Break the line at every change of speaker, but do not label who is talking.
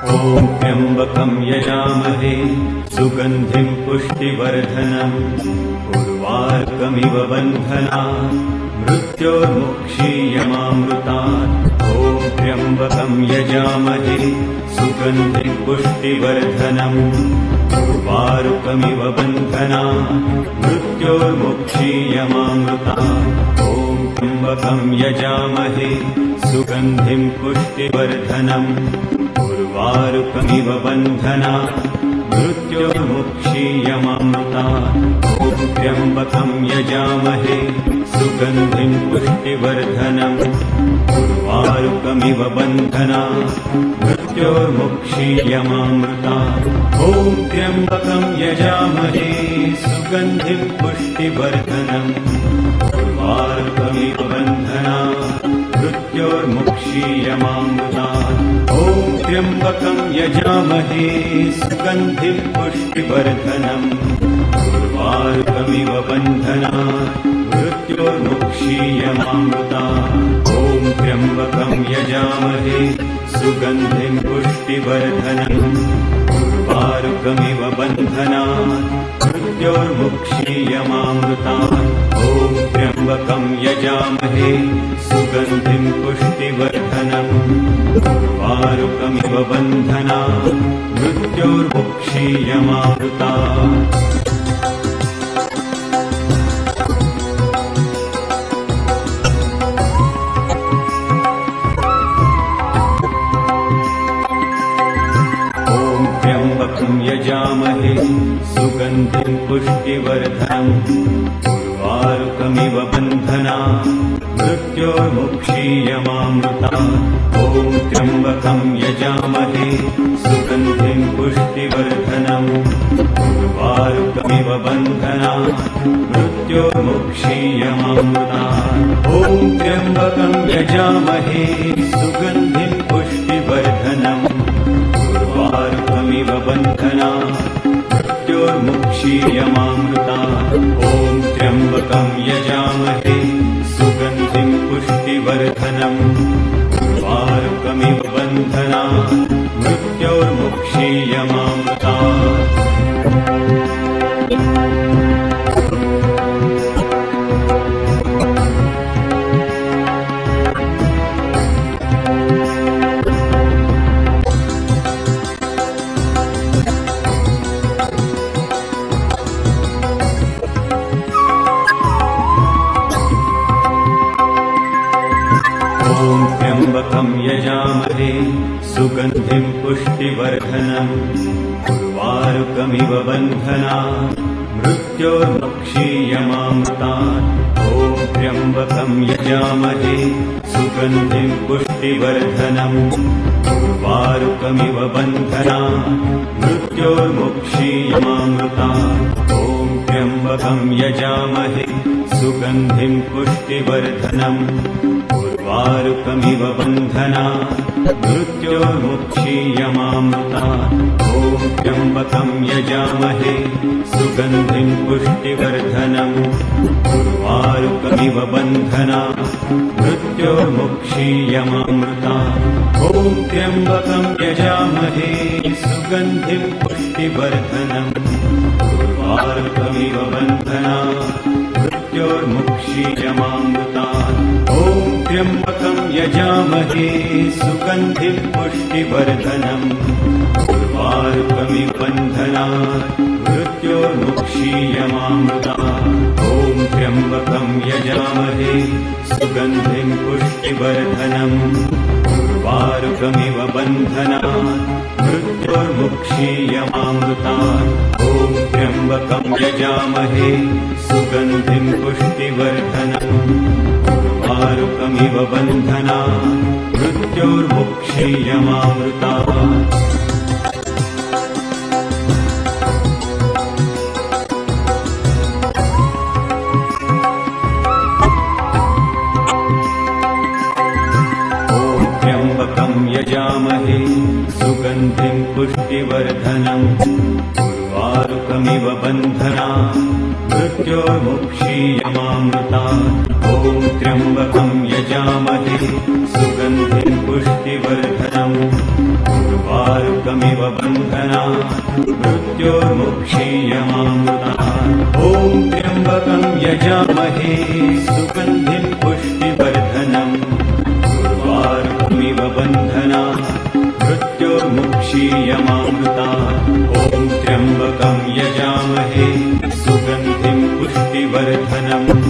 ॐ त्र्यम्बकं यजामहे सुगन्धिं पुष्टिवर्धनम् उर्वारुकमिव बन्धनात् मृत्योर्मुक्षीयमामृतात्। ॐ त्र्यम्बकं यजामहे सुगन्धिं पुष्टिवर्धनम् उर्वारुकमिव बन्धनात् मृत्योर्मुक्षीयमामृतात्। ॐ त्र्यम्बकं यजामहे सुगन्धिं पुष्टिवर्धनम् उर्वारुकमिव बन्धनात् मृत्योर्मुक्षीयमामृतात्। ॐ त्र्यम्बकं यजामहे सुगन्धिं पुष्टिवर्धनम् उर्वारुकमिव बन्धनात् मृत्योर्मुक्षीयमामृतात्। ॐ त्र्यम्बकं यजामहे सुगन्धिं पुष्टिवर्धनम् उर्वारुकमिव बन्धनात् मृत्योर्मुक्षीयमामृतात्। ॐ त्र्यम्बकं यजामहे सुगन्धिं पुष्टिवर्धनम् उर्वारुकमिव बन्धनात् मृत्योर्मुक्षीयमामृतात्। ॐ त्र्यम्बकं यजामहे सुगन्धिं पुष्टिवर्धनम् उर्वारुकमिव बन्धनात् मृत्योर्मुक्षीयमामृतात्। ॐ त्र्यम्बकं यजामहे सुगन्धिं पुष्टिवर्धनम् उर्वारुकमिव बन्धनात् मृत्योर्मुक्षीयमामृतात्। यजामहे सुगन्धिं पुष्टिवर्धनम् उर्वारुकमिव बन्धनात् मृत्योर्मुक्षीयमामृतात्। ॐ त्र्यम्बकं यजामहे सुगन्धिं पुष्टिवर्धनम् उर्वारुकमिव बन्धनात् मृत्योर्मुक्षीयमामृतात्। ॐ त्र्यम्बकं यजामहे सुगन्धिं पुष्टिवर्धनम् उर्वारुकमिव बन्धनात् मृत्योर्मुक्षीयमामृतात्। ॐ त्र्यम्बकं यजामहे सुगन्धिं पुष्टिवर्धनम् उर्वारुकमिव बन्धनात् मृत्योर्मुक्षीयमामृतात्। त्र्यम्बकं यजामहे सुगन्धिं पुष्टिवर्धनम् उर्वारुकमिव बन्धनात् मृत्योर्मुक्षीयमामृतात्। ॐ त्र्यम्बकं यजामहे सुगन्धिं पुष्टिवर्धनम् उर्वारुकमिव बन्धनात् मृत्योर्मुक्षीयमामृतात्। ॐ त्र्यम्बकं यजामहे सुगन्धिं पुष्टिवर्धनम् उर्वारुकमिव बन्धनात् मृत्योर्मुक्षीयमामृतात्। ॐ त्र्यम्बकं यजामहे सुगन्धिं पुष्टिवर्धनम् उर्वारुकमिव बन्धनात् मृत्योर्मुक्षीयमामृतात्। ॐ त्र्यम्बकं यजामहे सुगन्धिं पुष्टिवर्धनम् उर्वारुकमिव बन्धनात् मृत्योर्मुक्षीयमामृतात्। ॐ त्र्यम्बकं यजामहे सुगन्धिं पुष्टिवर्धनम् उर्वारुकमिव बन्धनात् मृत्योर्मुक्षीयमामृतात्। ॐ त्र्यम्बकं यजामहे सुगन्धिं पुष्टिवर्धनम् उर्वारुकमिव बन्धनात् मृत्योर्मुक्षीयमामृतात्। ॐ त्र्यम्बकं यजामहे सुगन्धिं पुष्टिवर्धनम् उर्वारुकमिव बन्धनात् मृत्योर्मुक्षीयमामृतात्। यजामहे सुगन्धिं पुष्टिवर्धनम् उर्वारुकमिव उर्वारुकमिव बन्धना मृत्योर्मुक्षीयमामृतात् ॐ त्र्यम्बकं यजामहे सुगन्धिं पुष्टिवर्धनम् उर्वारुकमिव बन्धना मृत्योर्मुक्षीयमामृतात् ॐ त्र्यम्बकं यजामहे सुगन्धिं पुष्टिवर्धनम् उर्वारुकमिव बन्धना मृत्योर्मुक्षीयमामृतात् ॐ त्र्यम्बकं यजामहे सुगन्धिं पुष्टिवर्धनम्